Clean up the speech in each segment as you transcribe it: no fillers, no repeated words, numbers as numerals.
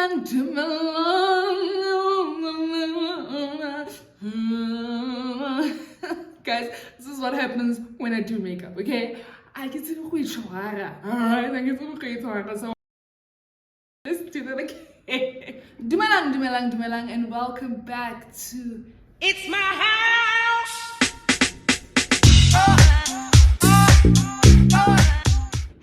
Guys, this is what happens when I do makeup, okay? I get to go alright, I get to go so let's do that again. Dumelang, and welcome back to It's My House.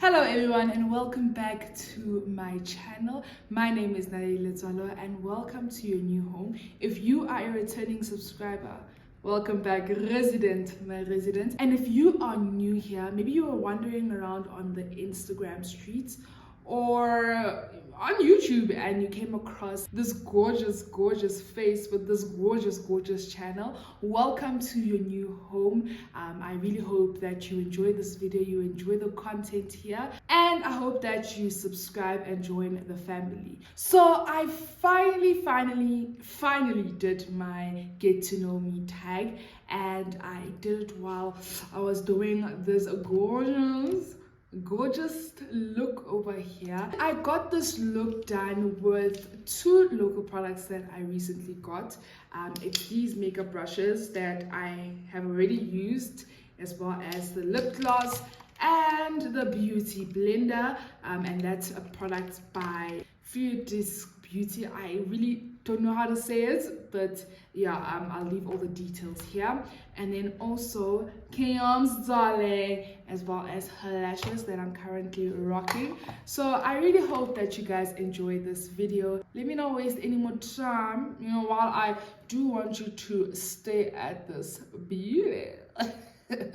Hello everyone, and welcome back to my channel. My name is Mjolo, and welcome to your new home. If you are a returning subscriber, welcome back, my resident. And if you are new here, maybe you were wandering around on the Instagram streets or on YouTube and you came across this gorgeous face with this gorgeous channel, welcome to your new home. I really hope that you enjoy this video, you enjoy the content here, and I hope that you subscribe and join the family. So I finally did my get to know me tag, and I did it while I was doing this gorgeous look over here. I got this look done with two local products that I recently got. It's these makeup brushes that I have already used, as well as the lip gloss and the beauty blender, and that's a product by FLEURDELISBEAUTY. I really don't know how to say it, but yeah, I'll leave all the details here. And then also YARMS darling, as well as her lashes that I'm currently rocking. So I really hope that you guys enjoy this video. Let me not waste any more time, while I do want you to stay at this beauty. Let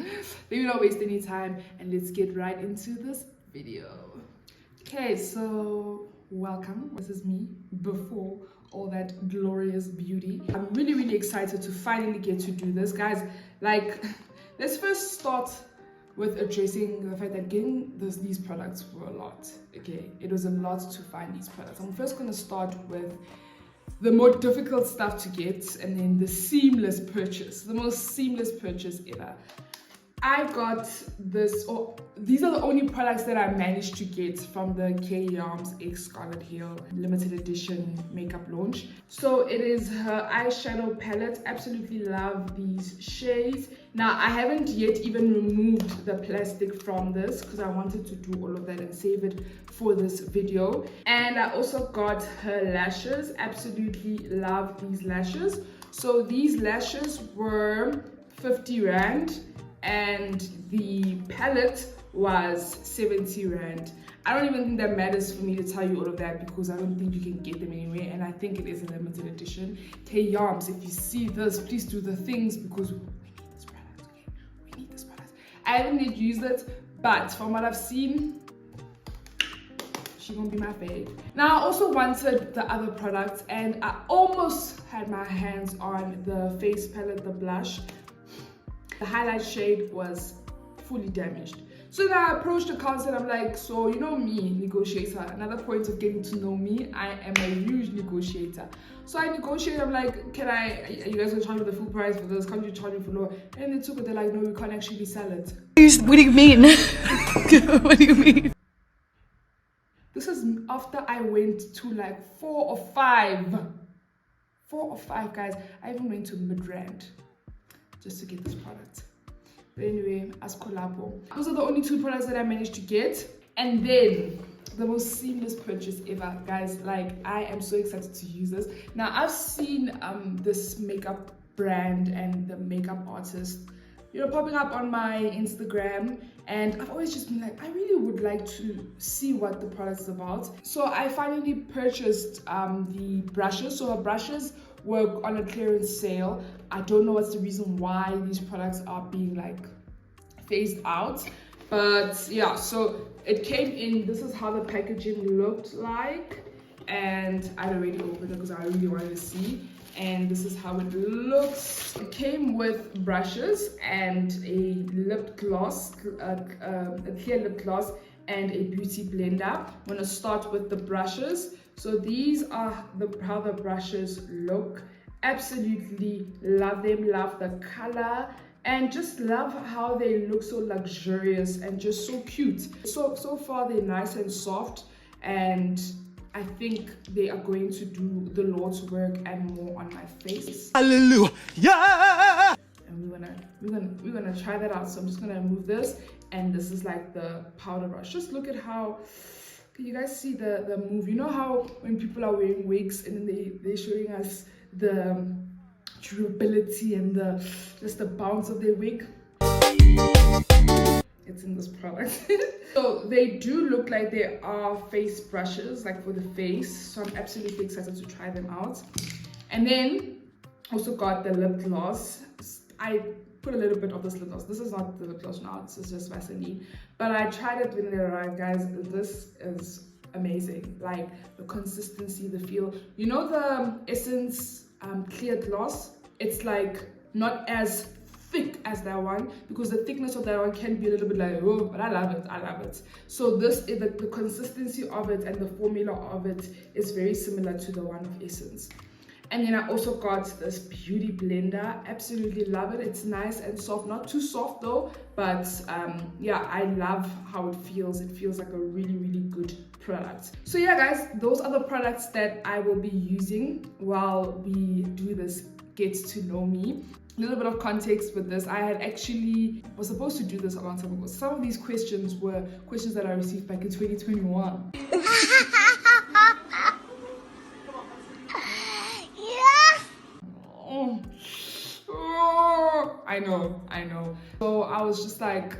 me not waste any time, and let's get right into this video. Okay, so welcome. This is me before all that glorious beauty. I'm really excited to finally get to do this, guys. Like, let's first start with addressing the fact that getting these products were a lot. Okay, it was a lot to find these products. I'm first going to start with the more difficult stuff to get, and then the seamless purchase, the most seamless purchase ever. I got this, these are the only products that I managed to get from the YARMS X Scarlett Hill limited edition makeup launch. So it is her eyeshadow palette. Absolutely love these shades. Now I haven't yet even removed the plastic from this because I wanted to do all of that and save it for this video. And I also got her lashes. Absolutely love these lashes. So these lashes were 50 Rand. And the palette was 70 Rand. I don't even think that matters for me to tell you all of that because I don't think you can get them anywhere, and I think it is a limited edition. YARMS, if you see this, please do the things because we need this product, okay? We need this product. I haven't yet used it, but from what I've seen, she gonna be my fave. Now I also wanted the other products, and I almost had my hands on the face palette, the blush. The highlight shade was fully damaged. So then I approached the counter and I'm like, so you know me, negotiator. Another point of getting to know me, I am a huge negotiator. So I negotiated, I'm like, are you guys gonna charge me the full price for this? Can't you charge me for lower? And they took it, they're like, no, we can't actually sell it. What do you mean? What do you mean? This is after I went to like 4 or 5 guys. I even went to mid-rand just to get this product. But anyway, as collabo, those are the only two products that I managed to get. And then the most seamless purchase ever, guys. Like, I am so excited to use this. Now I've seen this makeup brand and the makeup artist popping up on my Instagram, and I've always just been like, I really would like to see what the product is about. So I finally purchased the brushes. So her brushes were on a clearance sale. I don't know what's the reason why these products are being like phased out, but yeah, so it came in. This is how the packaging looked like, and I'd already opened it because I really wanted to see. And this is how it looks. It came with brushes and a lip gloss, a clear lip gloss, and a beauty blender. I'm gonna start with the brushes. So these are how the brushes look. Absolutely love them, love the color, and just love how they look so luxurious and just so cute. So far they're nice and soft, and I think they are going to do the Lord's work and more on my face. Hallelujah. And we're gonna try that out. So I'm just gonna remove this, and this is like the powder brush. Just look at how, can you guys see the move? You know how when people are wearing wigs and then they're showing us the durability and just the bounce of their wig? It's in this product. So they do look like they are face brushes, like for the face. So I'm absolutely excited to try them out. And then also got the lip gloss. I put a little bit of this lip gloss. This is not the lip gloss now, this is just Vaseline. But I tried it when they arrived, guys. This is amazing. Like the consistency, the feel. You know the Essence clear gloss? It's like not as thick as that one, because the thickness of that one can be a little bit like, oh, but I love it. So this is the consistency of it and the formula of it is very similar to the one of Essence. And then I also got this beauty blender. Absolutely love it. It's nice and soft, not too soft though, but yeah, I love how it feels. It feels like a really, really good product. So yeah, guys, those are the products that I will be using while we do this Get to Know Me. A little bit of context with this. I was supposed to do this a long time ago. Some of these questions were questions that I received back in 2021. I know. So I was just like,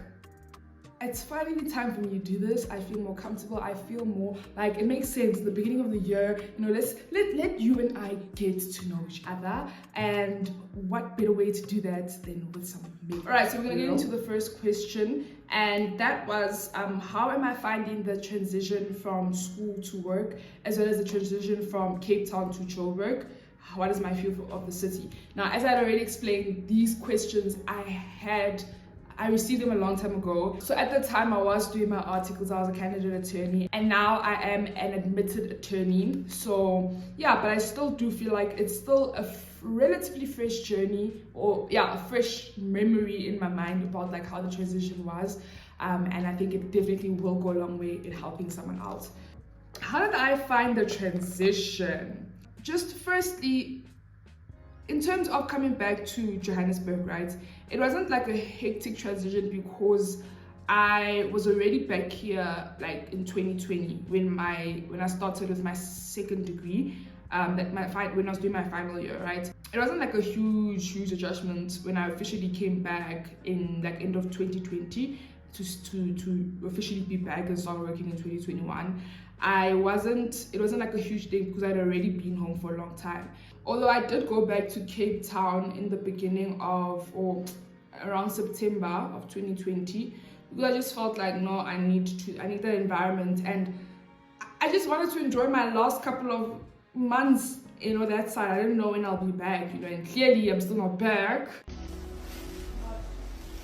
it's finally time for me to do this. I feel more comfortable. I feel more like it makes sense. The beginning of the year, you know, let you and I get to know each other. And what better way to do that than with some makeup? All right, so we're gonna get into the first question, and that was, how am I finding the transition from school to work, as well as the transition from Cape Town to Joburg? What is my view of the city? Now, as I had already explained, these questions I received them a long time ago. So at the time I was doing my articles, I was a candidate attorney, and now I am an admitted attorney. So yeah, but I still do feel like it's still a relatively fresh journey, or yeah, a fresh memory in my mind about like how the transition was. And I think it definitely will go a long way in helping someone out. How did I find the transition? Just firstly, in terms of coming back to Johannesburg, right? It wasn't like a hectic transition because I was already back here like in 2020 when I started with my second degree, when I was doing my final year, right? It wasn't like a huge adjustment when I officially came back in like end of 2020 to officially be back and start working in 2021. It wasn't like a huge thing because I'd already been home for a long time. Although I did go back to Cape Town in the beginning of, or around September of 2020, because I just felt like, no, I need that environment, and I just wanted to enjoy my last couple of months, you know, that side. I didn't know when I'll be back, you know, and clearly I'm still not back.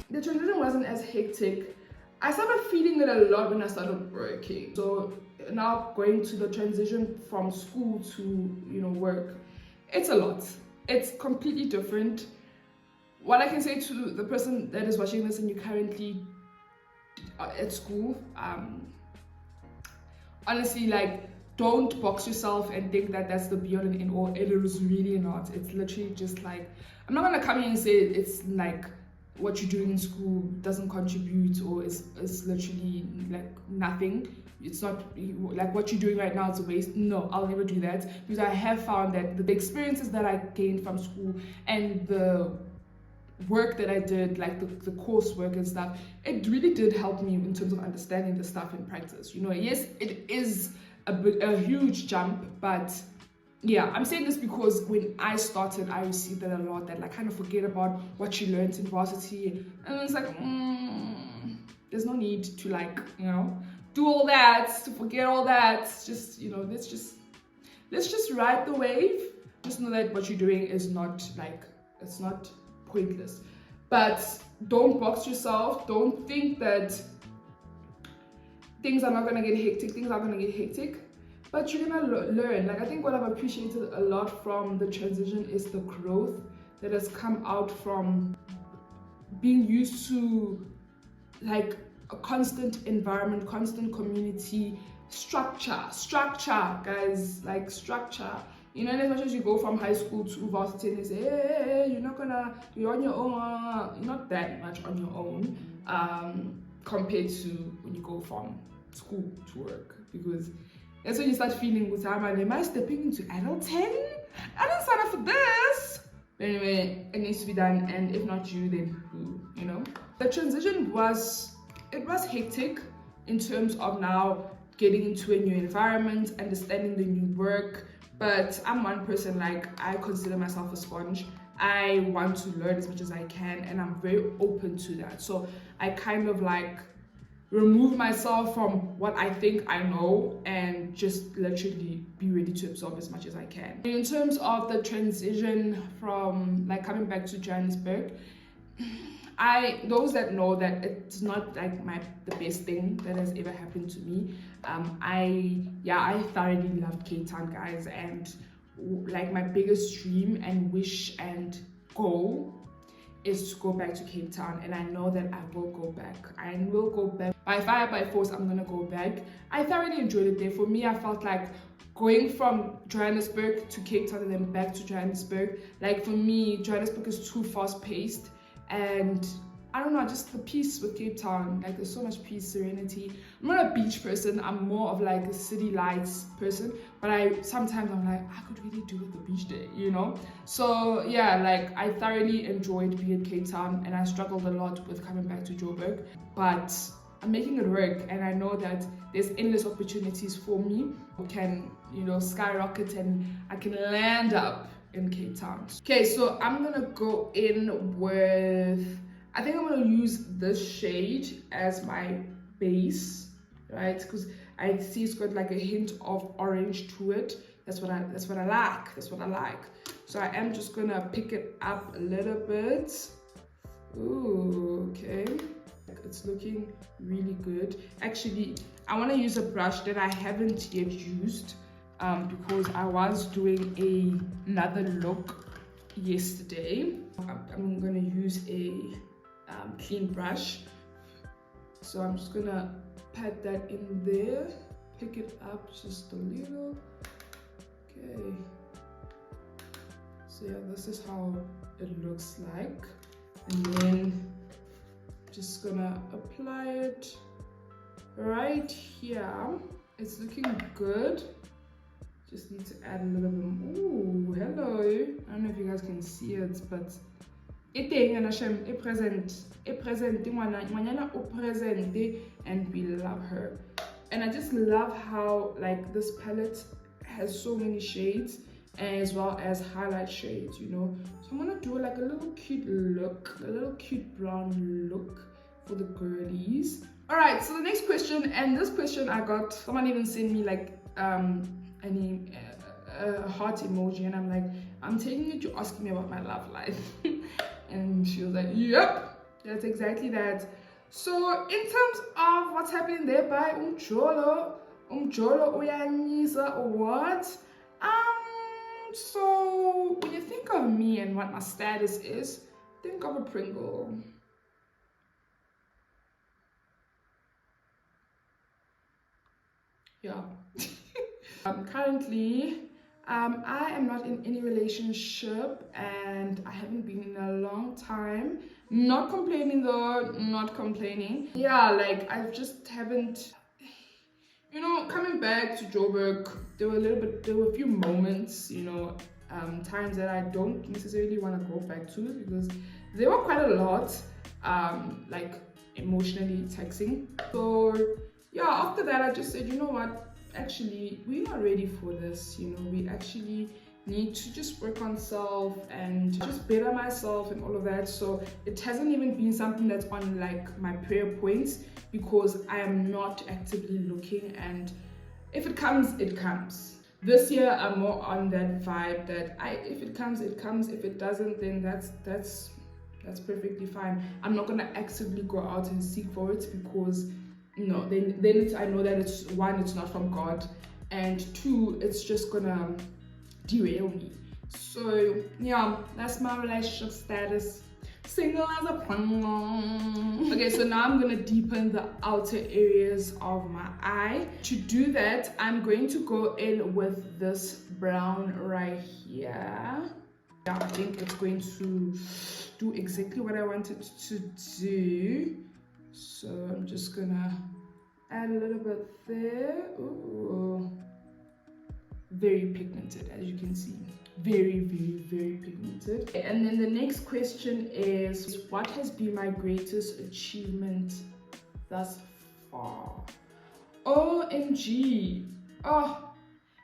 The transition wasn't as hectic. I started feeling it a lot when I started working. So now going to the transition from school to, you know, work, it's a lot. It's completely different. What I can say to the person that is watching this and you're currently at school, honestly, like, don't box yourself and think that that's the be all and end all. It is really not. It's literally just like, I'm not gonna come here and say it's like what you're doing in school doesn't contribute or is literally like nothing. It's not like what you're doing right now is a waste. No, I'll never do that, because I have found that the experiences that I gained from school and the work that I did, like the coursework and stuff, it really did help me in terms of understanding the stuff in practice. You know, yes, it is a huge jump, but yeah, I'm saying this because when I started, I received that a lot, that like kind of forget about what you learned in varsity, and it's like, there's no need to, like, you know, do all that, to forget all that. Just, you know, let's just ride the wave. Just know that what you're doing is not like, it's not pointless. But don't box yourself. Don't think that things are not gonna get hectic. Things are gonna get hectic, but you're gonna learn. Like, I think what I've appreciated a lot from the transition is the growth that has come out from being used to like a constant environment, constant community, structure, guys, like structure. You know, as much as you go from high school to varsity and they say, hey, you're on your own, you're not that much on your own compared to when you go from school to work, because that's when you start feeling good. Am I stepping into adulting? I didn't sign up for this. But anyway, it needs to be done, and if not you, then who, you know? The transition was hectic in terms of now getting into a new environment, understanding the new work. But I'm one person, like, I consider myself a sponge. I want to learn as much as I can, and I'm very open to that. So I kind of like remove myself from what I think I know and just literally be ready to absorb as much as I can. In terms of the transition from like coming back to Johannesburg, those that know that it's not like the best thing that has ever happened to me. I thoroughly loved Cape Town, guys, and like my biggest dream and wish and goal is to go back to Cape Town, and I know that I will go back. I will go back by fire, by force. I'm gonna go back. I thoroughly enjoyed it there. For me, I felt like going from Johannesburg to Cape Town and then back to Johannesburg, like for me, Johannesburg is too fast paced, and I don't know, just the peace with Cape Town, like there's so much peace, serenity. I'm not a beach person, I'm more of like a city lights person, but sometimes I'm like, I could really do with the beach day, you know? So yeah, like I thoroughly enjoyed being in Cape Town, and I struggled a lot with coming back to Joburg, but I'm making it work, and I know that there's endless opportunities for me. I can, you know, skyrocket and I can land up in Cape Town. Okay, so I'm gonna go in with, I think I'm gonna use this shade as my base, right? Because I see it's got like a hint of orange to it. That's what I like. So I am just gonna pick it up a little bit. Ooh, okay. It's looking really good. Actually, I want to use a brush that I haven't yet used because I was doing another look yesterday. I'm gonna use a clean brush, so I'm just gonna pat that in there, pick it up just a little. Okay, so yeah, this is how it looks like, and then just gonna apply it right here. It's looking good. Just need to add a little bit more. Ooh, hello. I don't know if you guys can see it, but it present, and we love her. And I just love how like this palette has so many shades as well as highlight shades, you know. So I'm gonna do like a little cute look, a little cute brown look for the girlies. All right, so the next question, and this question I got, someone even sent me like a heart emoji, and I'm like, I'm taking it, you're asking me about my love life. And she was like, yep, that's exactly that. So in terms of what's happening there by Mjolo uyanisha what? So when you think of me and what my status is, think of a Pringle. Yeah. Currently, I am not in any relationship, and I haven't been in a long time. Not complaining though, not complaining. Yeah, like I just haven't, you know, coming back to Joburg, there were a few moments, you know, times that I don't necessarily want to go back to, because there were quite a lot, like emotionally taxing. So yeah, after that I just said, you know what, actually we're not ready for this, you know, we actually need to just work on self and just better myself and all of that. So it hasn't even been something that's on like my prayer points, because I am not actively looking, and if it comes, it comes. This year I'm more on that vibe that if it comes, it comes. If it doesn't, then that's perfectly fine. I'm not gonna actively go out and seek for it, because then I know that it's one, it's not from God, and two, it's just gonna derail me. So yeah, that's my relationship status. Single as a pong. Okay, so now I'm gonna deepen the outer areas of my eye. To do that, I'm going to go in with this brown right here. Yeah, I think it's going to do exactly what I wanted to do. So I'm just gonna add a little bit there. Ooh. Very pigmented, as you can see. Very, very, very pigmented. And then the next question is, what has been my greatest achievement thus far? OMG. Oh,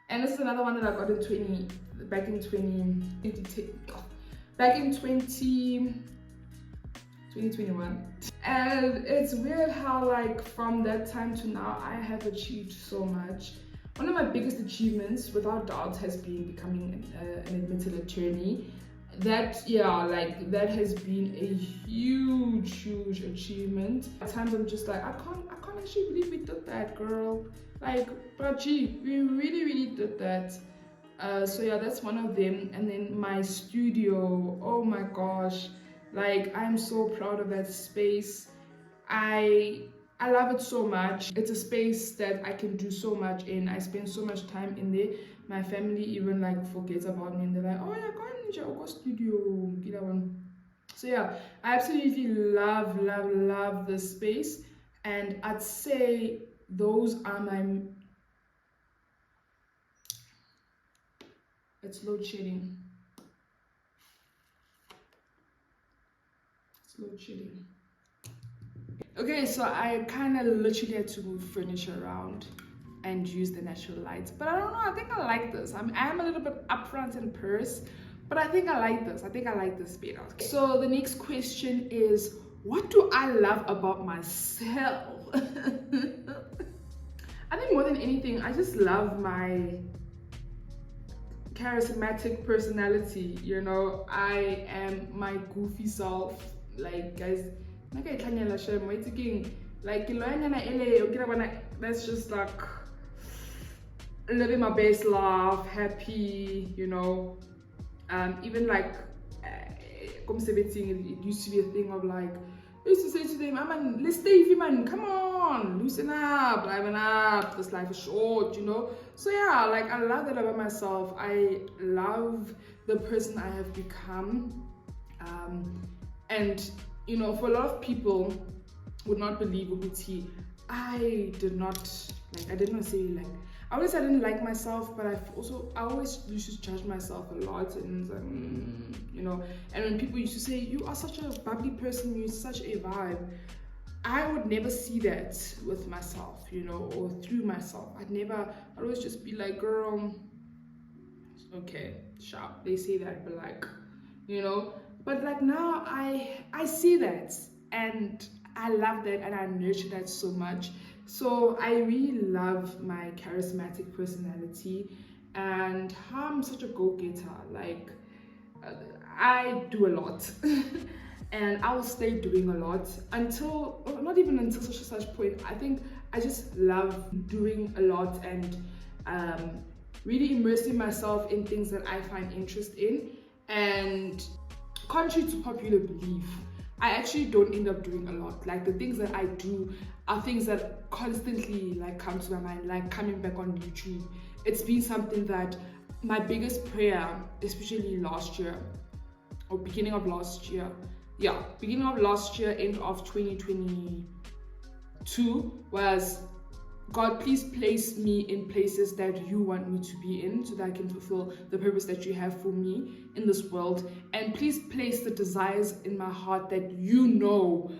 and this is another one that I got in back in 2021. And it's weird how, like, from that time to now, I have achieved so much. One of my biggest achievements, without doubt, has been becoming an admitted attorney. That has been a huge achievement. At times I'm just like, I can't actually believe we did that, girl. Like, but gee, we really did that. So yeah, that's one of them. And then my studio, oh my gosh, like, I'm so proud of that space. I love it so much. It's a space that I can do so much in. I spend so much time in there. My family even like forgets about me and they're like, oh yeah, go studio. So yeah, I absolutely love this space. And I'd say those are my... It's load shedding. Okay, so I kind of literally had to move furniture around and use the natural lights. But I don't know, I think I like this. I am a little bit upfront and purse, but I think I like this. I think I like this better. Okay. So the next question is, what do I love about myself? I think more than anything, I just love my charismatic personality. You know, I am my goofy self. Like, guys, like that's just like living my best life, happy, you know. Even like it used to be a thing of like, I used to say to them, man, let's stay, man, come on, loosen up, liven up, this life is short, you know. So yeah, like, I love that about myself. I love the person I have become. And you know, for a lot of people would not believe Ubuti, I didn't want to say, like, I always, I didn't like myself, but I always used to judge myself a lot, and like, you know. And when people used to say, you are such a bubbly person, you're such a vibe, I would never see that with myself, you know, or through myself. I'd always just be like, girl, okay, sharp, they say that, but like, you know. But like now I see that and I love that and I nurture that so much. So I really love my charismatic personality and how I'm such a go-getter. Like, I do a lot and I will stay doing a lot until, not even until such point. I think I just love doing a lot and really immersing myself in things that I find interest in. And contrary to popular belief, I actually don't end up doing a lot. Like, the things that I do are things that constantly like come to my mind, like coming back on YouTube. It's been something that my biggest prayer, especially last year or beginning of last year, end of 2022, was, God, please place me in places that you want me to be in so that I can fulfill the purpose that you have for me in this world. And please place the desires in my heart that you know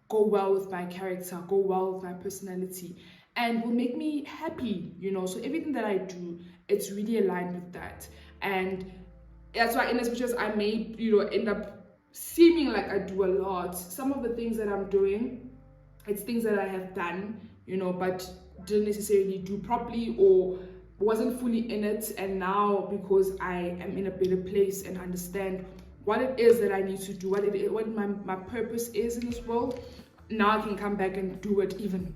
go well with my character, go well with my personality, and will make me happy, you know. So everything that I do, it's really aligned with that. And that's why in as much as I may, you know, end up seeming like I do a lot, some of the things that I'm doing, it's things that I have done, you know, but didn't necessarily do properly or wasn't fully in it. And now, because I am in a better place and understand what it is that I need to do, what my purpose is in this world, now I can come back and do it even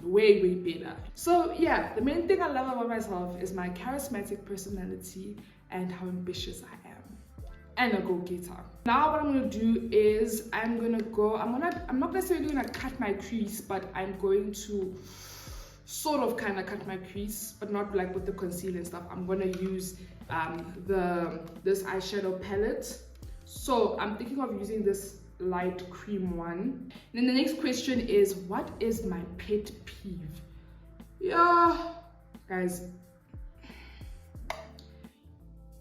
way better. So yeah, the main thing I love about myself is my charismatic personality and how ambitious I am. and a go-getter. Now what I'm gonna do is I'm not necessarily gonna cut my crease, but I'm going to sort of kind of cut my crease, but not like with the concealer and stuff. I'm gonna use this eyeshadow palette. So I'm thinking of using this light cream one. And then the next question is, what is my pet peeve? Yeah, guys,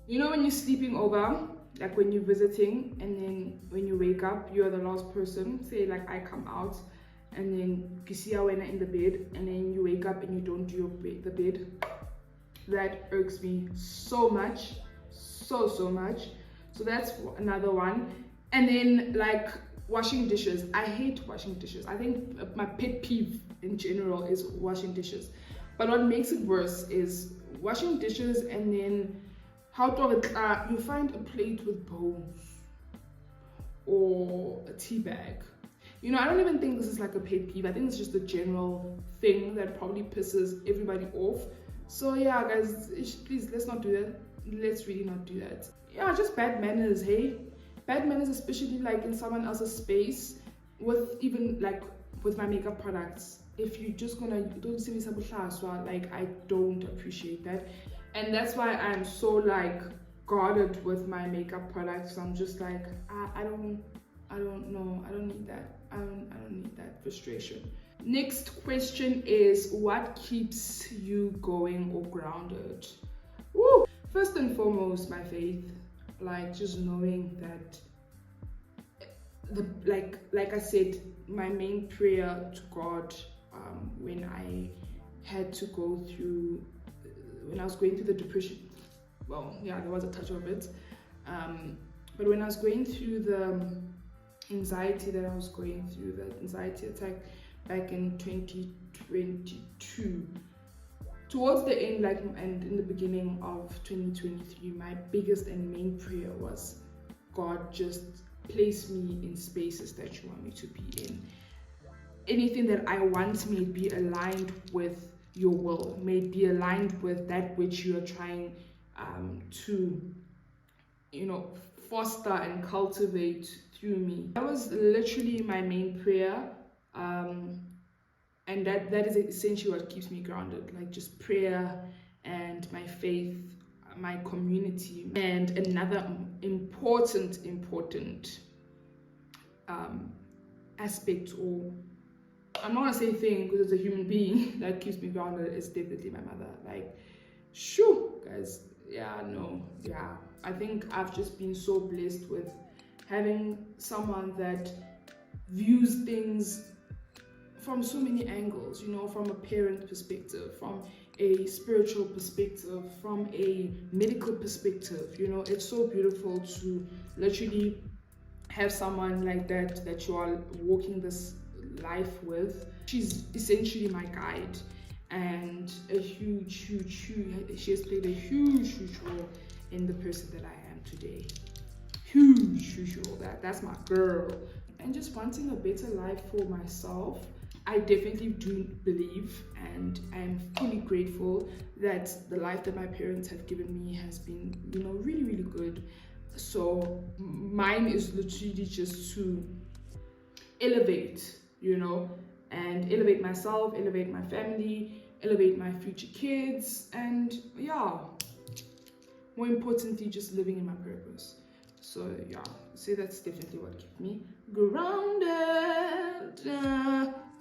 you know when you're sleeping over, like when you're visiting, and then when you wake up, you're the last person. Say like I come out, and then you see wena in the bed, and then you wake up and you don't do the bed. That irks me so much, so much. So that's another one. And then like washing dishes. I hate washing dishes. I think my pet peeve in general is washing dishes. But what makes it worse is washing dishes and then you find a plate with bones or a tea bag. You know, I don't even think this is like a pet peeve. I think it's just a general thing that probably pisses everybody off. So yeah, guys, please, let's not do that. Let's really not do that. Yeah, just bad manners, hey? Bad manners, especially like in someone else's space, with even like with my makeup products. If you're just gonna, don't see me like, I don't appreciate that. And that's why I'm so like guarded with my makeup products. I'm just like, I don't know, I don't need that. I don't need that frustration. Next question is, what keeps you going or grounded? Woo! First and foremost, my faith. Like just knowing that like I said, my main prayer to God when I had to go through, when I was going through the depression, well, yeah, there was a touch of it, but when I was going through the anxiety that I was going through, the anxiety attack back in 2022, towards the end, like, and in the beginning of 2023, my biggest and main prayer was, God, just place me in spaces that you want me to be in. Anything that I want may be aligned with your will, may be aligned with that which you are trying to, you know, foster and cultivate through me. That was literally my main prayer. And that is essentially what keeps me grounded, like just prayer and my faith, my community. And another important aspect, or I'm not gonna say thing because it's a human being that keeps me grounded, is definitely my mother. Like, shoo, guys, yeah, no, yeah. I think I've just been so blessed with having someone that views things from so many angles, you know, from a parent perspective, from a spiritual perspective, from a medical perspective. You know, it's so beautiful to literally have someone like that you are walking this life with. She's essentially my guide, and she has played a huge role in the person that I am today. Huge role. That's my girl. And just wanting a better life for myself. I definitely do believe, and I'm fully grateful that the life that my parents have given me has been, you know, really good. So mine is literally just to elevate, you know, and elevate myself, elevate my family, elevate my future kids, and yeah, more importantly, just living in my purpose. So yeah, so that's definitely what keeps me grounded.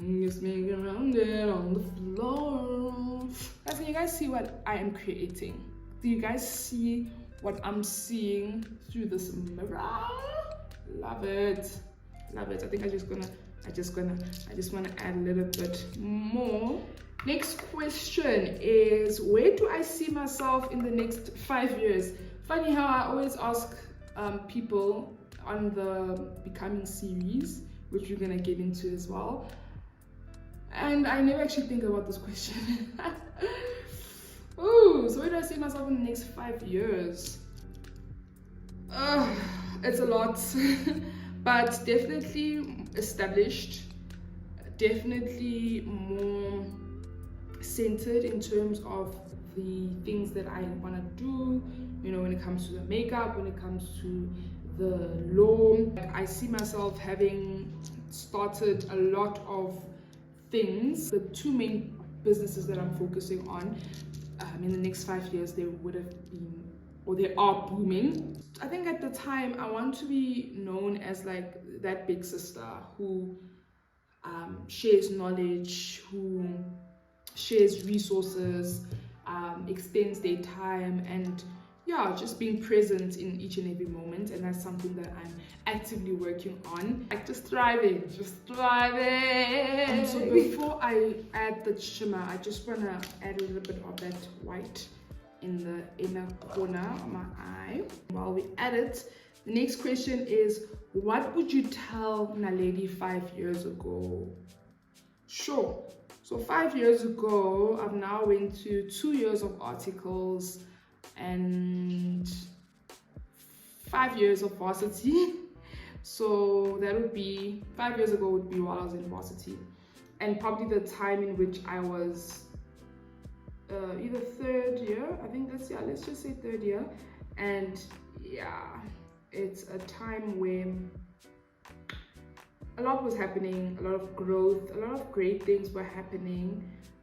Gets me grounded on the floor. Guys, can you guys see what I am creating? Do you guys see what I'm seeing through this mirror? Love it. I think I just want to add a little bit more. Next question is, where do I see myself in the next 5 years? Funny how I always ask people on the Becoming series, which we're gonna get into as well, and I never actually think about this question. Ooh, so where do I see myself in the next 5 years? It's a lot. But definitely established, definitely more centered in terms of the things that I want to do, you know, when it comes to the makeup, when it comes to the law. I see myself having started a lot of things. The two main businesses that I'm focusing on in the next 5 years, they would have been, or they are booming. I think at the time I want to be known as like that big sister who shares knowledge, who shares resources, extends their time, and yeah, just being present in each and every moment. And that's something that I'm actively working on. Like just thriving. And so before I add the shimmer, I just want to add a little bit of that white in the inner corner of my eye. While we add it, the next question is, what would you tell Naledi 5 years ago? Sure. So 5 years ago, I've now went to 2 years of articles and 5 years of varsity. So that would be 5 years ago would be while I was in varsity, and probably the time in which I was either third year. I think that's, yeah, let's just say third year. And yeah, it's a time when a lot was happening, a lot of growth, a lot of great things were happening,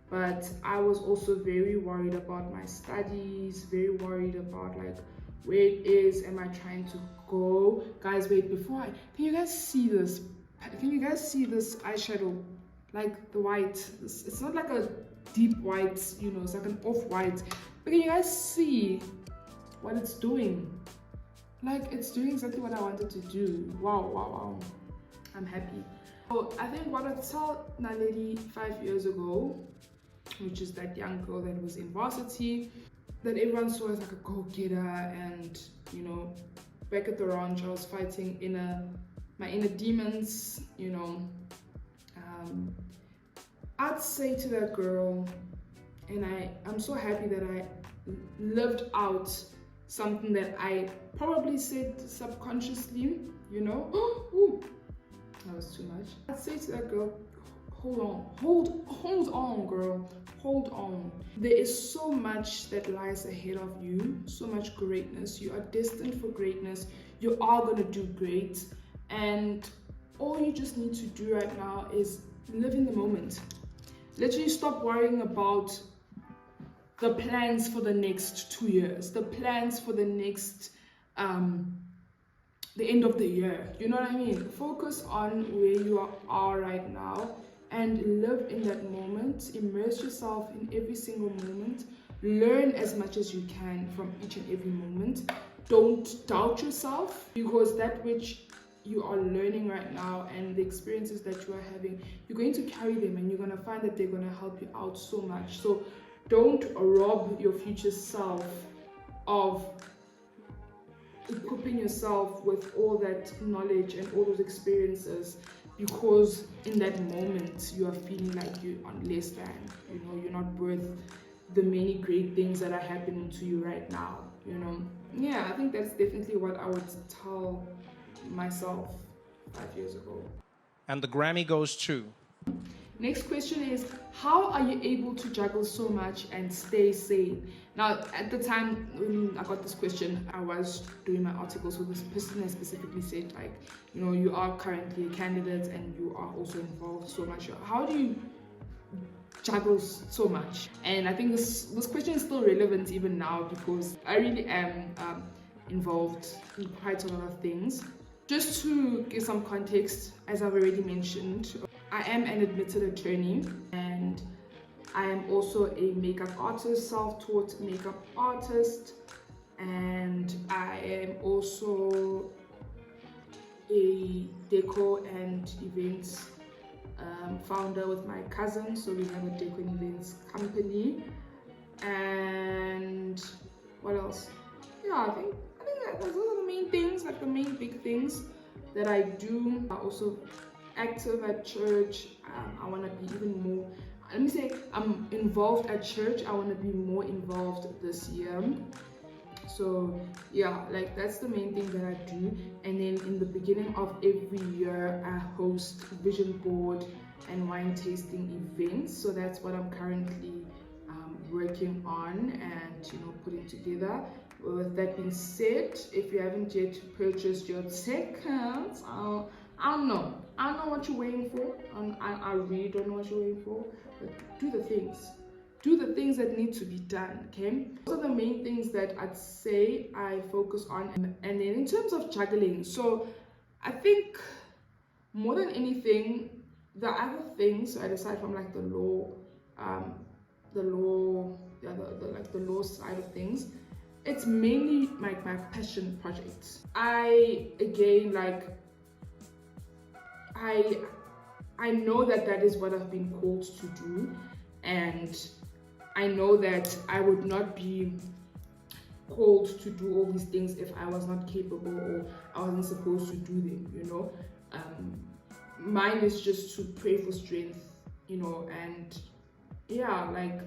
but I was also very worried about my studies, very worried about like where it is, am I trying to go? Guys, wait, before can you guys see this? Can you guys see this eyeshadow? Like the white, it's not like a deep white, you know, it's like an off-white. But can you guys see what it's doing? Like, it's doing exactly what I wanted to do. Wow. I'm happy. So I think what I tell Naledi 5 years ago, which is that young girl that was in varsity, that everyone saw as like a go-getter, and you know, back at the ranch I was fighting my inner demons, you know. I'd say to that girl, and I'm so happy that I lived out something that I probably said subconsciously, you know. Ooh, that was too much. I'd say to that girl, hold on, girl, hold on. There is so much that lies ahead of you, so much greatness. You are destined for greatness. You are gonna do great, and all you just need to do right now is live in the moment. Literally stop worrying about the plans for the next 2 years, the plans for the next the end of the year. You know what I mean? Focus on where you are right now and live in that moment. Immerse yourself in every single moment. Learn as much as you can from each and every moment. Don't doubt yourself, because that which you are learning right now and the experiences that you are having, you're going to carry them, and you're going to find that they're going to help you out so much. So don't rob your future self of equipping yourself with all that knowledge and all those experiences, because in that moment you are feeling like you are less than, you know, you're not worth the many great things that are happening to you right now, you know. Yeah, I think that's definitely what I would tell myself 5 years ago. And the Grammy goes to... Next question is, how are you able to juggle so much and stay sane? Now, at the time when I got this question, I was doing my article, so this person has specifically said, like, you know, you are currently a candidate and you are also involved so much. How do you juggle so much? And I think this question is still relevant even now, because I really am involved in quite a lot of things. Just to give some context, as I've already mentioned, I am an admitted attorney, and I am also a makeup artist, self-taught makeup artist, and I am also a deco and events founder with my cousin. So we have a deco and events company. And what else? Yeah, I think those are the main things, like the main big things that I do. I'm also active at church. I want to be even more, let me say, I'm involved at church. I want to be more involved this year. So yeah, like that's the main thing that I do. And then in the beginning of every year, I host vision board and wine tasting events. So that's what I'm currently working on and putting together. With that being said, if you haven't yet purchased your second, I don't know what you're waiting for. I really don't know what you're waiting for, but do the things that need to be done. Okay, those are the main things that I'd say I focus on. And then in terms of juggling, so I think more than anything, the other things, right, aside from like the law side of things, it's mainly like my passion projects. I know that is what I've been called to do, and I know that I would not be called to do all these things if I was not capable or I wasn't supposed to do them, mine is just to pray for strength, and yeah, like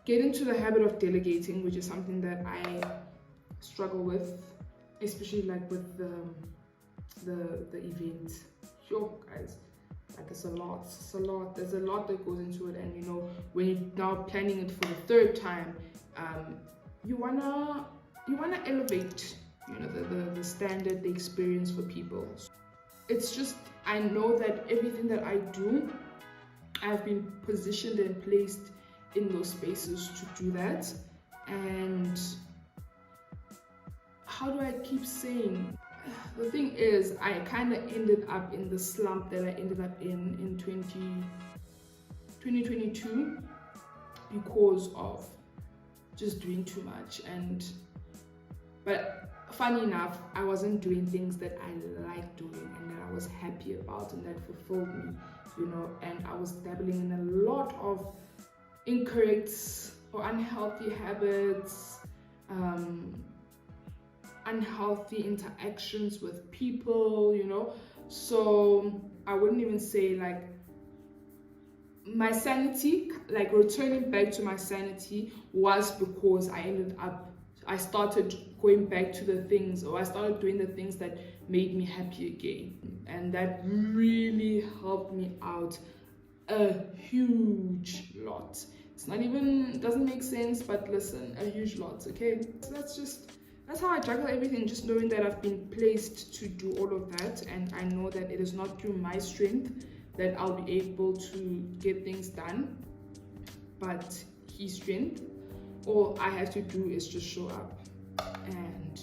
get into the habit of delegating, which is something that I struggle with, especially like with the event. Sure, guys, like it's a lot. There's a lot that goes into it, and when you're now planning it for the third time, you wanna elevate, the standard, the experience for people. It's just, I know that everything that I do, I've been positioned and placed in those spaces to do that. And how do I keep saying? The thing is, I kind of ended up in the slump that I ended up in 2022 because of just doing too much. But funny enough, I wasn't doing things that I liked doing and that I was happy about and that fulfilled me, and I was dabbling in a lot of incorrect or unhealthy habits, unhealthy interactions with people, so I wouldn't even say like my sanity, like returning back to my sanity was because I started going back to the things, or I started doing the things that made me happy again, and that really helped me out a huge lot. It's not even, doesn't make sense, but listen, a huge lot. Okay, so that's how I juggle everything, just knowing that I've been placed to do all of that, and I know that it is not through my strength that I'll be able to get things done, but his strength. All I have to do is just show up and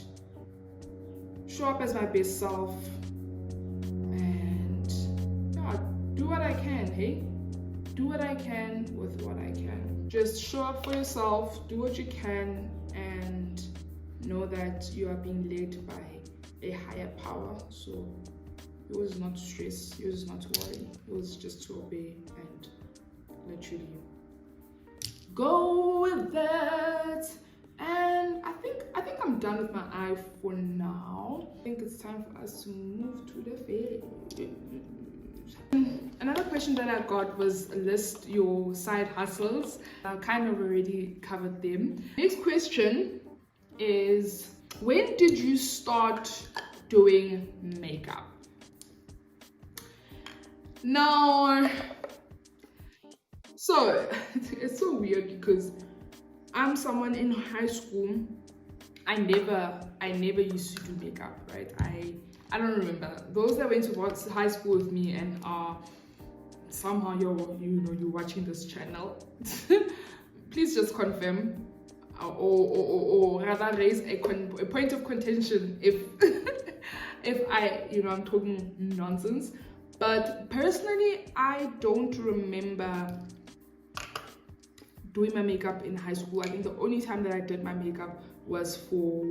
show up as my best self, and yeah, do what I can. Hey, do what I can with what I can. Just show up for yourself, do what you can, and know that you are being led by a higher power. So yours is not to stress, yours is not to worry, yours is just to obey and literally go with that. And I think I'm done with my eye for now. I think it's time for us to move to the face. Another question that I got was list your side hustles. I kind of already covered them. Next question is, when did you start doing makeup? Now, so it's so weird because I'm someone in high school. I never used to do makeup, right? I don't remember. Those that went to high school with me and are somehow you're watching this channel, please just confirm or rather raise a point of contention if if I'm talking nonsense. But personally, I don't remember doing my makeup in high school. I think the only time that I did my makeup was for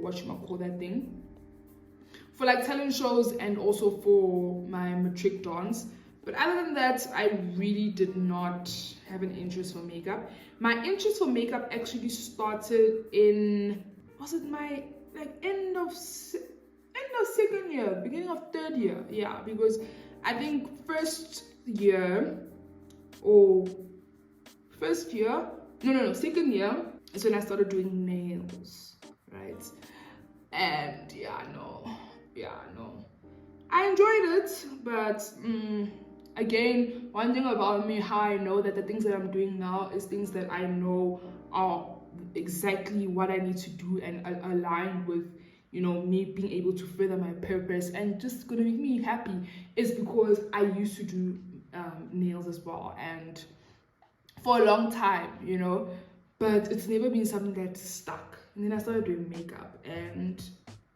for like talent shows and also for my matric dance. But other than that, I really did not have an interest for makeup. My interest for makeup actually started in, was it my end of second year, beginning of third year? Yeah, because I think second year is when I started doing nails, right? And I enjoyed it, but again, one thing about me, how I know that the things that I'm doing now is things that I know are exactly what I need to do and aligned with, you know, me being able to further my purpose and just gonna make me happy, is because I used to do nails as well, and for a long time, you know, but it's never been something that stuck. And then I started doing makeup, and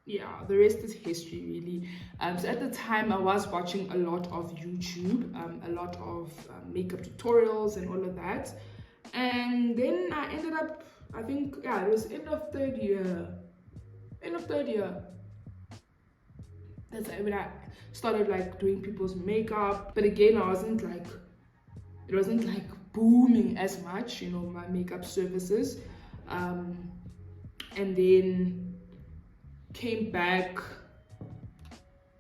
yeah, the rest is history, really. So at the time, I was watching a lot of YouTube, a lot of makeup tutorials and all of that. And then I ended up, I think, yeah, it was end of third year. That's when I started like doing people's makeup. But again, it wasn't like booming as much, you know, my makeup services. And then came back.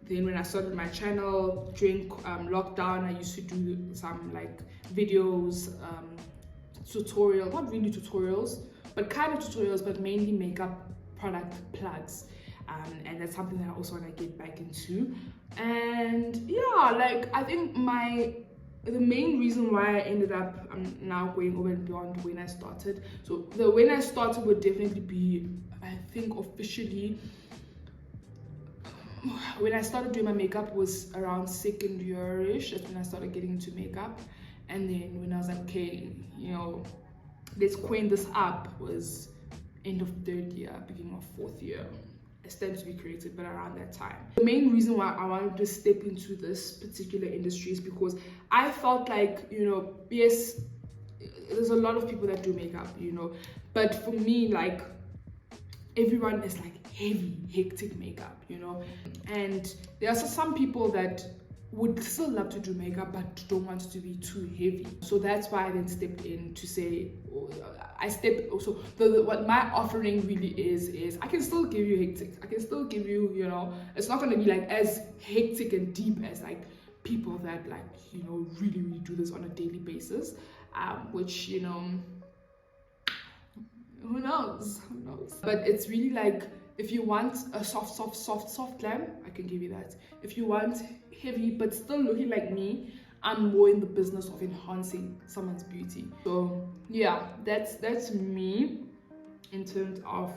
Then when I started my channel during lockdown, I used to do some like videos, tutorial, not really tutorials, but kind of tutorials, but mainly makeup product plugs. And that's something that I also want to get back into. And yeah, like I think the main reason why I ended up now going over and beyond when I started. So the when I started would definitely be, I think officially, when I started doing my makeup was around second year-ish. That's when I started getting into makeup. And then when I was like, okay, you know, let's coin this up, was end of third year, beginning of fourth year. It stands to be created, but around that time. The main reason why I wanted to step into this particular industry is because I felt like, you know, yes, there's a lot of people that do makeup, you know, but for me, like, everyone is like heavy, hectic makeup, you know, and there are some people that would still love to do makeup but don't want it to be too heavy. So that's why I then stepped in to say, what my offering really is I can still give you hectic. I can still give you, you know, it's not going to be like as hectic and deep as like people that like, you know, really do this on a daily basis, which, you know, who knows, but it's really like, if you want a soft glam, I can give you that. If you want heavy but still looking like me, I'm more in the business of enhancing someone's beauty. So yeah, that's me in terms of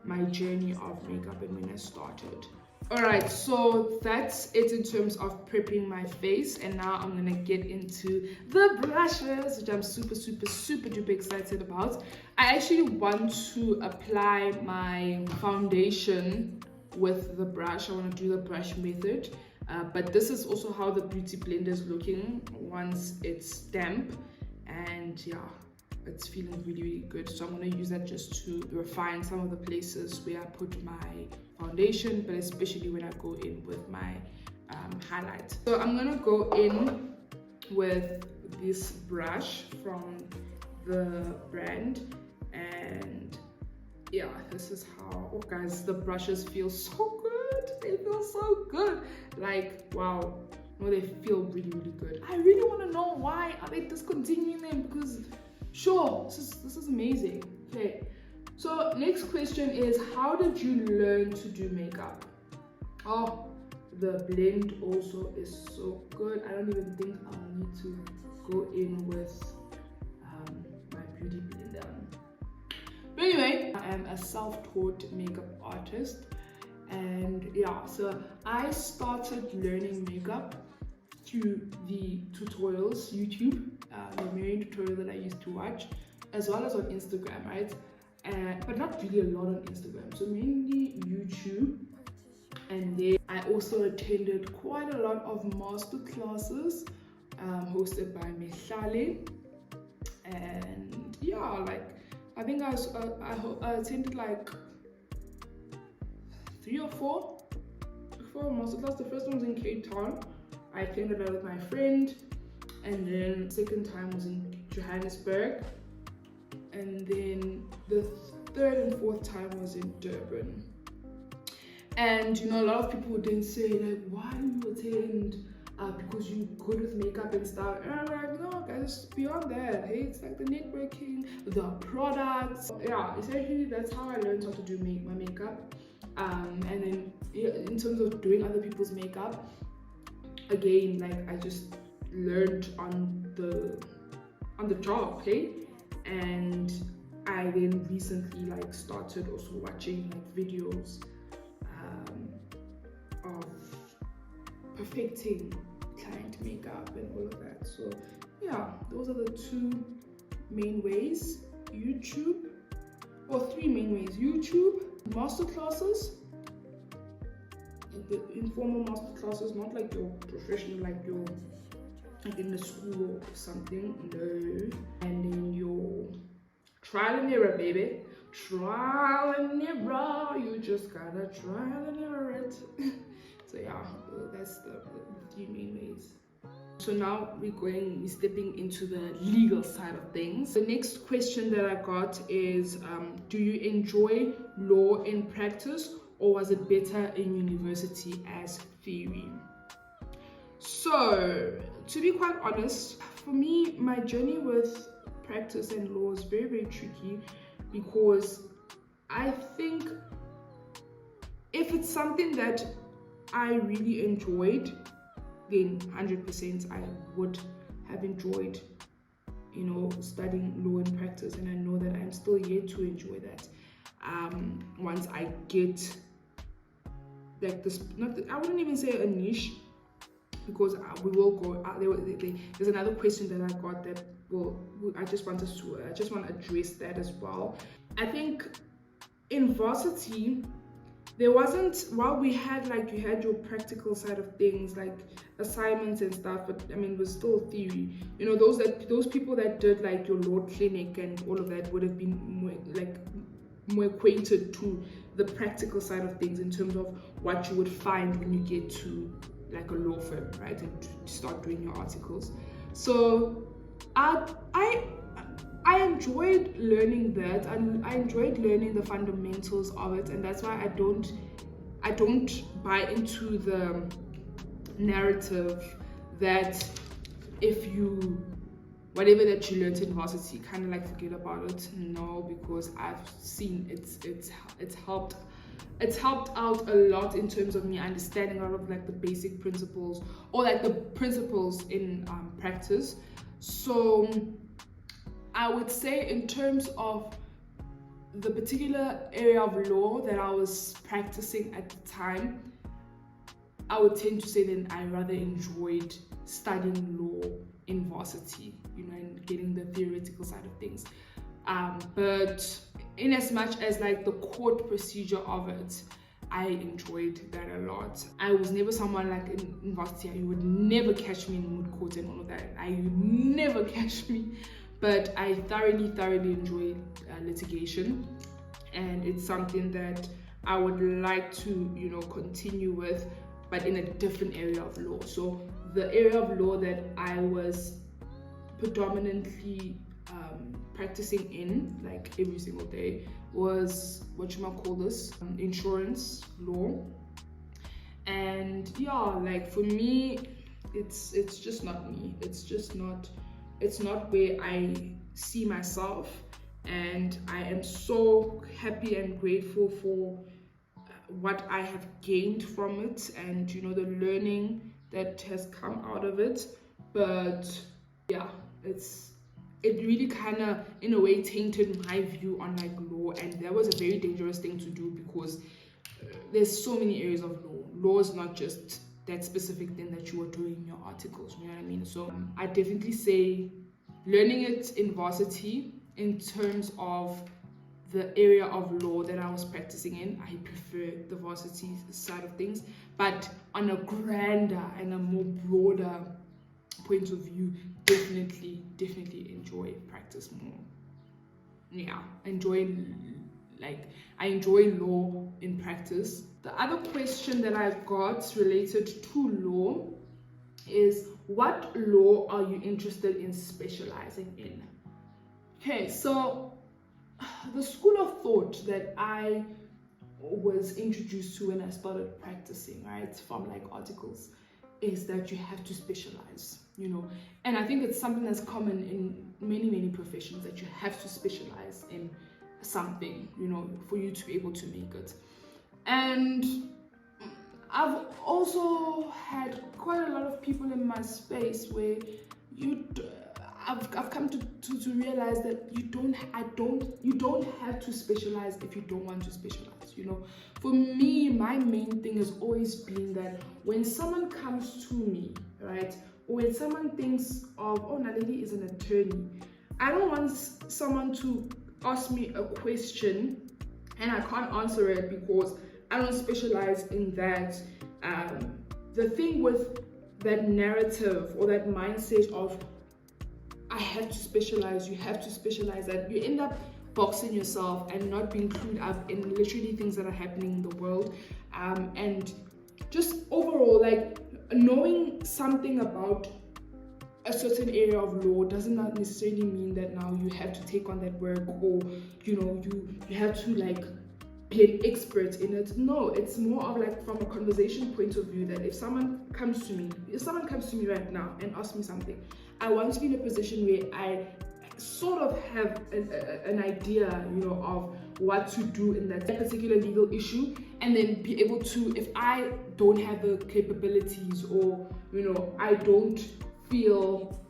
my journey of makeup and when I started. Alright, so that's it in terms of prepping my face, and now I'm gonna get into the brushes, which I'm super duper excited about. I actually want to apply my foundation with the brush. I want to do the brush method, but this is also how the beauty blender is looking once it's damp, and yeah, it's feeling really good. So I'm going to use that just to refine some of the places where I put my foundation, but especially when I go in with my highlight. So I'm going to go in with this brush from the brand, and yeah, this is how, oh guys, the brushes feel so good. They feel so good, like wow. No, they feel really good. I really want to know why are they discontinuing them, because sure, this is amazing. Okay, so next question is, how did you learn to do makeup? Oh, the blend also is so good. I don't even think I'll need to go in with my beauty blender. But anyway, I am a self-taught makeup artist, and yeah, so I started learning makeup through the tutorials, YouTube, the main tutorial that I used to watch, as well as on Instagram, right? But not really a lot on Instagram, so mainly YouTube. And then I also attended quite a lot of master classes hosted by Mjolo. And yeah, like I think I attended like 3 or 4 master classes. The first one was in Cape Town. I attended that with my friend, and then second time was in Johannesburg, and then the third and fourth time was in Durban. And you know, a lot of people would then say like, why do you attend? Because you're good with makeup and stuff. And I'm like, no guys, beyond that. Hey, it's like the networking, the products. Yeah, essentially that's how I learned how to do my makeup. And then in terms of doing other people's makeup, again, like I just learned on the job, okay? And I then recently like started also watching like videos of perfecting client makeup and all of that. So yeah, those are the two main ways. YouTube, or three main ways: YouTube, masterclasses, the informal masterclasses, not like your professional, like your like in the school or something, no. And then your trial and error, baby. Trial and error. You just gotta trial and error it. So yeah, that's the three main ways. So now we're stepping into the legal side of things. The next question that I got is, do you enjoy law in practice, or was it better in university as theory? So, to be quite honest, for me, my journey with practice and law is very, very tricky, because I think if it's something that I really enjoyed, then 100% I would have enjoyed, you know, studying law in practice, and I know that I'm still yet to enjoy that. Once I get like this, I wouldn't even say a niche, because we will go. There's another question that I got that I just want to address that as well. I think in varsity, there wasn't, while we had like, you had your practical side of things like assignments and stuff, but I mean, it was still theory. You know, those people that did like your law clinic and all of that would have been more acquainted to the practical side of things in terms of what you would find when you get to like a law firm, right, and start doing your articles. So I enjoyed learning that, and I enjoyed learning the fundamentals of it, and that's why I don't buy into the narrative that if you, whatever that you learned in varsity, kind of like forget about it. No, because I've seen it's helped out a lot in terms of me understanding a lot of like the basic principles, or like the principles in practice. So I would say, in terms of the particular area of law that I was practicing at the time, I would tend to say that I rather enjoyed studying law in varsity, you know, and getting the theoretical side of things. But in as much as like the court procedure of it, I enjoyed that a lot. I was never someone like in varsity, you would never catch me in moot court and all of that. You would never catch me. But I thoroughly enjoy litigation, and it's something that I would like to, you know, continue with, but in a different area of law. So the area of law that I was predominantly practicing in, like every single day, was insurance law. And yeah, like for me, it's just not me. It's not where I see myself, and I am so happy and grateful for what I have gained from it, and you know, the learning that has come out of it. But yeah, it really kind of in a way tainted my view on like law, and that was a very dangerous thing to do, because there's so many areas of law. Law is not just that specific thing that you are doing in your articles, you know what I mean? So I definitely say learning it in varsity, in terms of the area of law that I was practicing in, I prefer the varsity side of things. But on a grander and a more broader point of view, definitely enjoy practice more. Yeah, I enjoy law in practice. The other question that I got related to law is, what law are you interested in specializing in? Okay, so the school of thought that I was introduced to when I started practicing, right, from like articles, is that you have to specialize, you know. And I think it's something that's common in many professions, that you have to specialize in something, you know, for you to be able to make it. And I've also had quite a lot of people in my space where I've come to realize that you don't have to specialize if you don't want to specialize, you know. For me, my main thing has always been that when someone comes to me, right, or when someone thinks of, oh, Naledi is an attorney, I don't want someone to ask me a question and I can't answer it because I don't specialize in that. The thing with that narrative or that mindset of I have to specialize, you have to specialize, that you end up boxing yourself and not being clued up in literally things that are happening in the world, and just overall, like, knowing something about a certain area of law doesn't not necessarily mean that now you have to take on that work, or you know, you have to like be an expert in it. No, it's more of like from a conversation point of view, that if someone comes to me right now and asks me something, I want to be in a position where I sort of have an idea, you know, of what to do in that particular legal issue, and then be able to, if I don't have the capabilities, or you know, I don't feel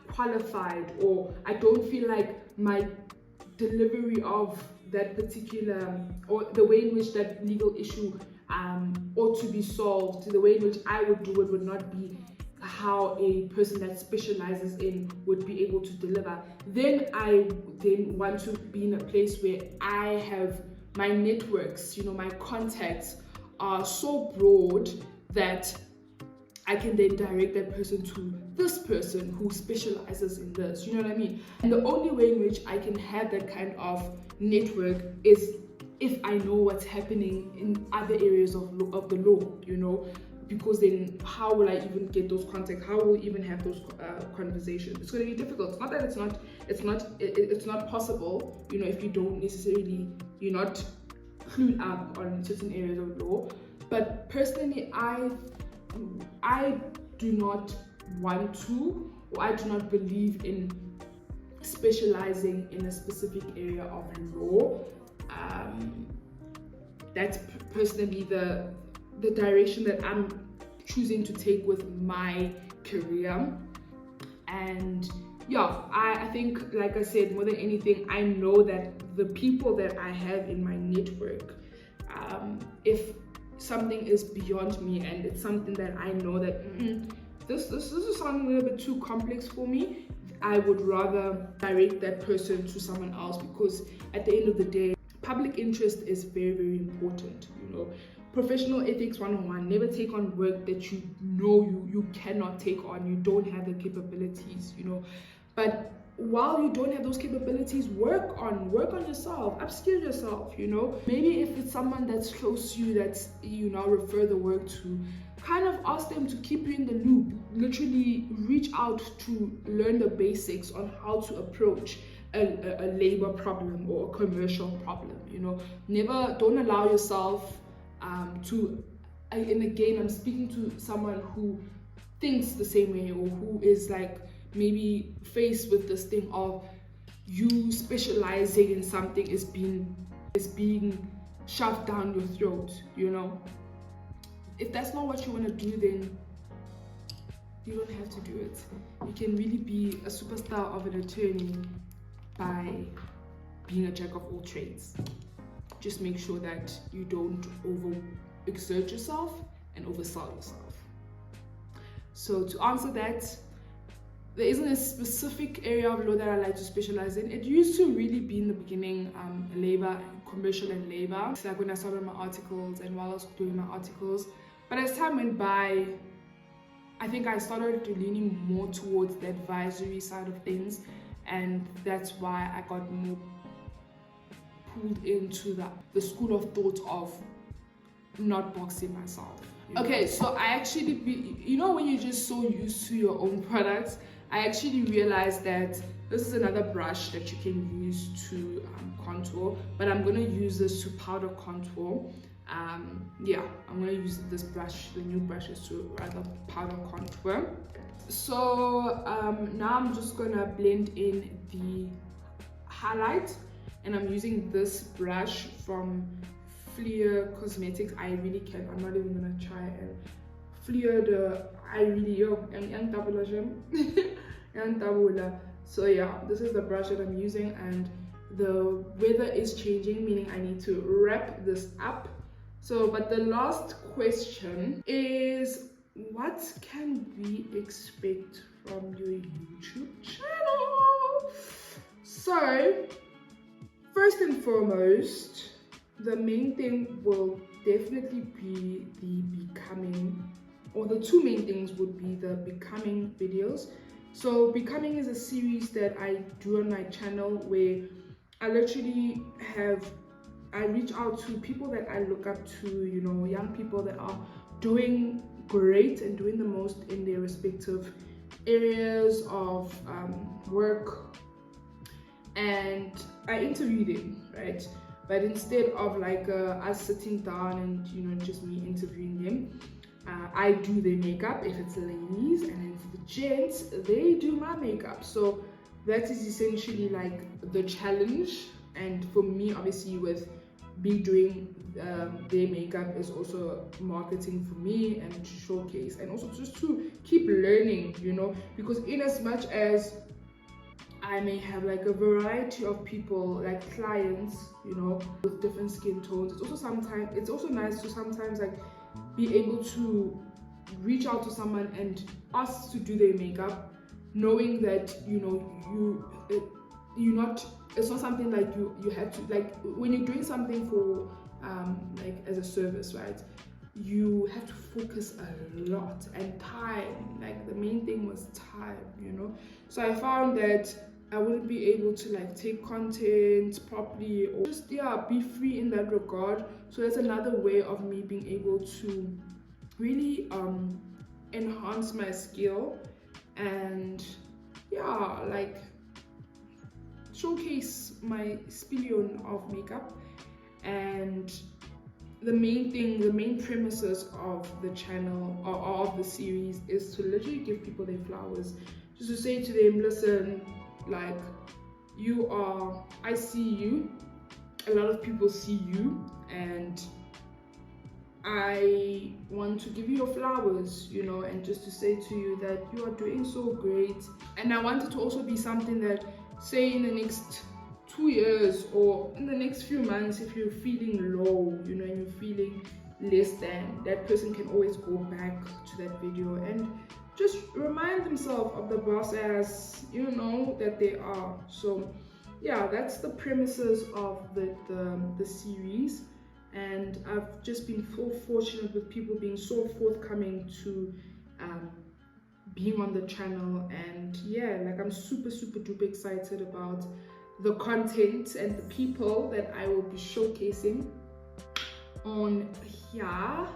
qualified, or I don't feel like my delivery of that particular, or the way in which that legal issue ought to be solved, the way in which I would do it would not be how a person that specializes in would be able to deliver, then I want to be in a place where I have my networks, you know, my contacts are so broad that I can then direct that person to this person who specializes in this, you know what I mean? And the only way in which I can have that kind of network is if I know what's happening in other areas of the law, you know, because then how will I even get those contacts? How will I even have those conversations? It's going to be difficult. It's not that it's not possible, you know, if you don't necessarily, you're not clued up on certain areas of law. But personally, I do not want to, or I do not believe in specializing in a specific area of law. That's personally the direction that I'm choosing to take with my career. And yeah, I think, like I said, more than anything, I know that the people that I have in my network, if something is beyond me and it's something that I know that this is something a little bit too complex for me, I would rather direct that person to someone else, because at the end of the day, public interest is very, very important, you know. Professional ethics 101, never take on work that you know you cannot take on, you don't have the capabilities, you know. But while you don't have those capabilities, work on yourself, upskill yourself, you know. Maybe if it's someone that's close to you, that's you now refer the work to, kind of ask them to keep you in the loop. Literally reach out to learn the basics on how to approach a labor problem or a commercial problem, you know. Don't allow yourself and again, I'm speaking to someone who thinks the same way, or who is like maybe faced with this thing of you specializing in something is being shoved down your throat, you know. If that's not what you want to do, then you don't have to do it. You can really be a superstar of an attorney by being a jack of all trades. Just make sure that you don't overexert yourself and oversell yourself. So to answer that, there isn't a specific area of law that I like to specialize in. It used to really be in the beginning labor, commercial and labor. It's like when I started my articles and while I was doing my articles. But as time went by, I think I started leaning more towards the advisory side of things, and that's why I got more pulled into the school of thought of not boxing myself. Okay, so I actually, you know, when you're just so used to your own products, I actually realized that this is another brush that you can use to contour, but I'm going to use this to powder contour. Yeah, I'm going to use this brush, the new brushes, to rather powder contour. So now I'm just going to blend in the highlight, and I'm using this brush from Fleur Cosmetics. I'm not even gonna try and Fleur I really young double So yeah, this is the brush that I'm using, and the weather is changing, meaning I need to wrap this up. So, but the last question is, what can we expect from your YouTube channel? So, first and foremost, the main thing will definitely be the becoming, or the two main things would be the becoming videos. So becoming is a series that I do on my channel where I literally I reach out to people that I look up to, you know, young people that are doing great and doing the most in their respective areas of work, and I interview them, right? But instead of like us sitting down and, you know, just me interviewing them, I do their makeup if it's ladies, and if the gents, they do my makeup. So that is essentially like the challenge. And for me, obviously, with me doing their makeup is also marketing for me and to showcase, and also just to keep learning, you know, because in as much as I may have like a variety of people, like clients, you know, with different skin tones, it's also nice to sometimes like be able to reach out to someone and ask to do their makeup, knowing that, you know, it's not something like you have to, like when you're doing something for like as a service, right? You have to focus a lot, and time, like the main thing was time, you know. So I found that I wouldn't be able to like take content properly, or just, yeah, be free in that regard. So that's another way of me being able to really enhance my skill and, yeah, like showcase my spillion of makeup. And the main premises of the channel, or of the series, is to literally give people their flowers, just to say to them, listen, like, I see you, a lot of people see you, and I want to give you your flowers, you know, and just to say to you that you are doing so great. And I want it to also be something that, say, in the next 2 years or in the next few months, if you're feeling low, you know, and you're feeling less than, that person can always go back to that video and just remind themselves of the boss ass, you know, that they are. So yeah, that's the premises of the series. And I've just been so fortunate with people being so forthcoming to being on the channel. And yeah, like I'm super duper excited about the content and the people that I will be showcasing on here.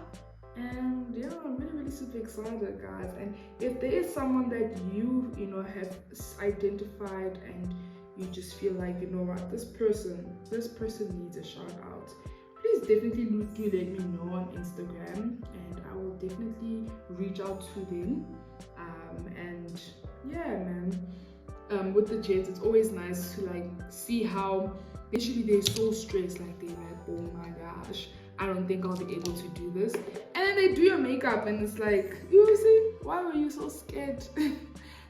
And yeah, I'm really super excited, guys. And if there is someone that you know have identified and you just feel like, you know what, this person needs a shout out, please definitely do let me know on Instagram, and I will definitely reach out to them. And yeah, man, with the gents, it's always nice to like see how initially they're so stressed, like they're like, oh my gosh, I don't think I'll be able to do this. And then they do your makeup and it's like, you see, why were you so scared?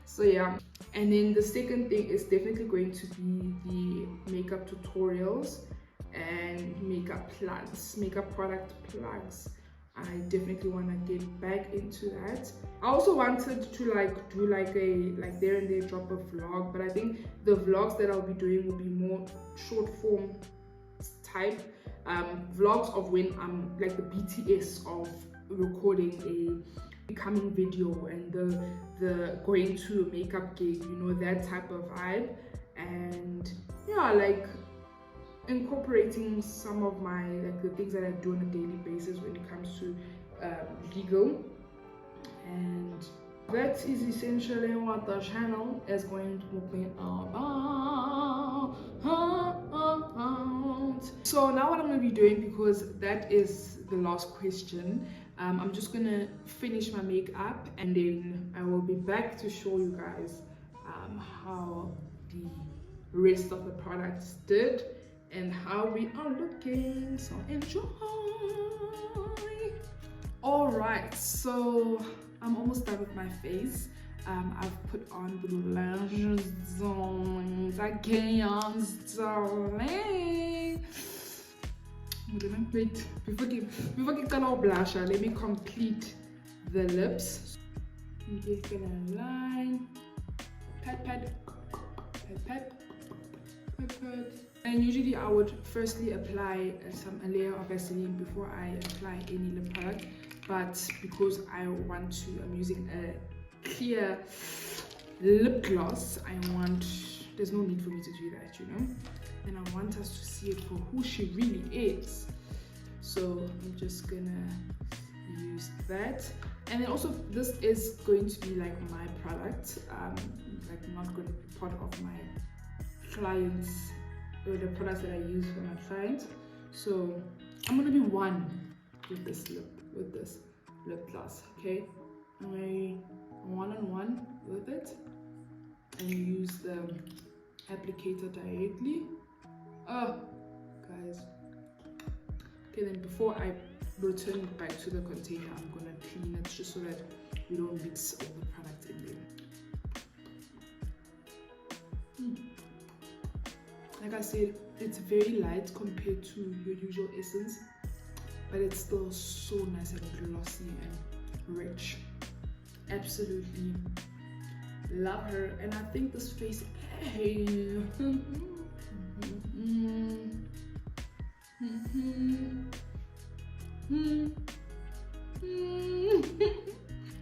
So yeah. And then the second thing is definitely going to be the makeup tutorials and makeup plugs, makeup product plugs. I definitely want to get back into that. I also wanted to like do like a there and there drop a vlog, but I think the vlogs that I'll be doing will be more short form type vlogs of when I'm like the BTS of recording a becoming video and the going to a makeup gig, you know, that type of vibe. And yeah, like incorporating some of my like the things that I do on a daily basis when it comes to legal. And that is essentially what the channel is going to be about. So now what I'm going to be doing, because that is the last question, I'm just going to finish my makeup and then I will be back to show you guys how the rest of the products did and how we are looking. So enjoy. All right, so I'm almost done with my face. I've put on the lashes again, darling. Wait, before I can blush, let me complete the lips. I'm just gonna line, pat. And usually I would firstly apply a layer of Vaseline before I apply any lip product, but because I'm using a clear lip gloss, there's no need for me to do that, you know, and I want us to see it for who she really is. So I'm just gonna use that. And then also this is going to be like my product, like not going to be part of my clients or the products that I use for my clients. So I'm gonna be one with this lip gloss, okay? I'm going one-on-one with it and use the applicator directly. Oh, guys. Okay, then before I return it back to the container, I'm gonna clean it just so that we don't mix all the product in there. Like I said, it's very light compared to your usual essence, but it's still so nice and glossy and rich. Absolutely love her, and I think this face, hey.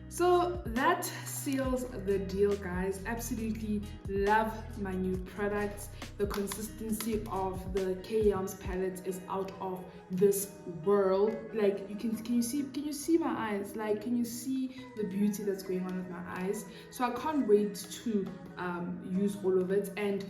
So that seals the deal, guys. Absolutely love my new products. The consistency of the YARMS palette is out of this world. Like, can you see my eyes? Like, can you see the beauty that's going on with my eyes? So I can't wait to use all of it, and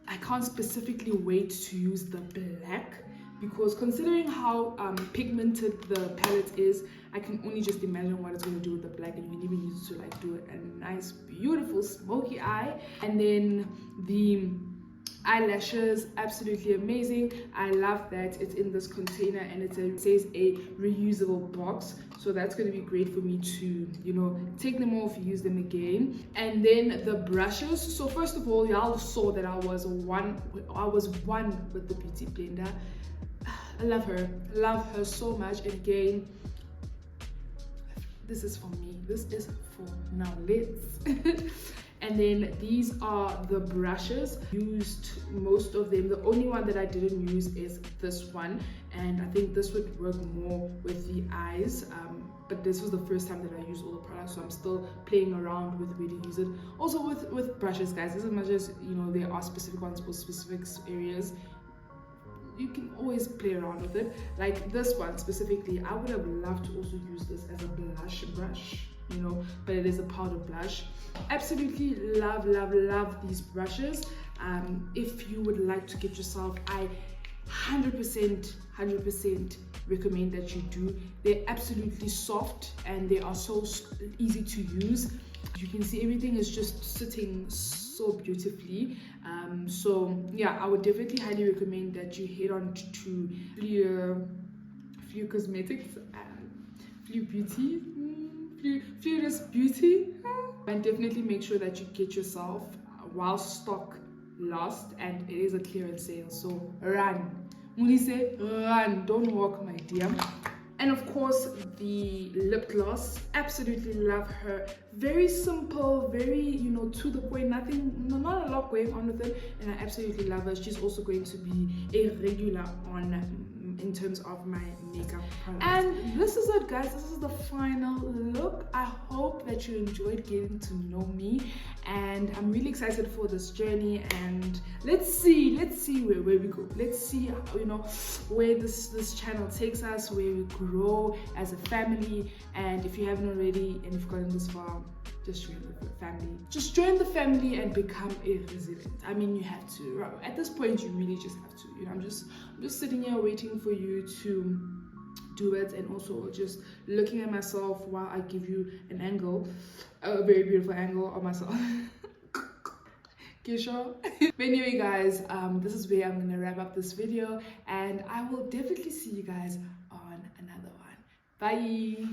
I can't specifically wait to use the black, because considering how pigmented the palette is, I can only just imagine what it's going to do with the black, and you can even use it to like do a nice beautiful smoky eye. And then the eyelashes, absolutely amazing. I love that it's in this container and it says a reusable box, so that's going to be great for me to, you know, take them off, use them again. And then the brushes. So first of all, y'all saw that I was one with the beauty blender. I love her so much. And again, this is for me, this is for now lids. And then these are the brushes. Used most of them. The only one that I didn't use is this one, and I think this would work more with the eyes, but this was the first time that I used all the products, so I'm still playing around with where to use it. Also with brushes, guys, as much as, you know, there are specific ones for specific areas, you can always play around with it. Like this one specifically, I would have loved to also use this as a blush brush, you know, but it is a powder blush. Absolutely love these brushes. If you would like to get yourself, I 100% recommend that you do. They're absolutely soft and they are so easy to use. You can see everything is just sitting so beautifully. So yeah, I would definitely highly recommend that you head on to Fleur Cosmetics, Fleur's Beauty, and definitely make sure that you get yourself while stock lasts, and it is a clearance sale, so run. Munise, run, don't walk, my dear. And of course, the lip gloss, absolutely love her. Very simple, very, you know, to the point, not a lot going on with it, and I absolutely love her. She's also going to be a regular on in terms of my makeup products. And this is it, guys. This is the final look. I hope that you enjoyed getting to know me, and I'm really excited for this journey. And let's see where we go. Let's see, you know, where this channel takes us, where we grow as a family. And if you haven't already, and if you've gotten this far, just join the family. Just join the family and become a resident. I mean, you have to. At this point, you really just have to. You know, I'm just sitting here waiting for you to do it, and also just looking at myself while I give you an angle, a very beautiful angle of myself. You sure? But anyway, guys, this is where I'm gonna wrap up this video, and I will definitely see you guys on another one. Bye.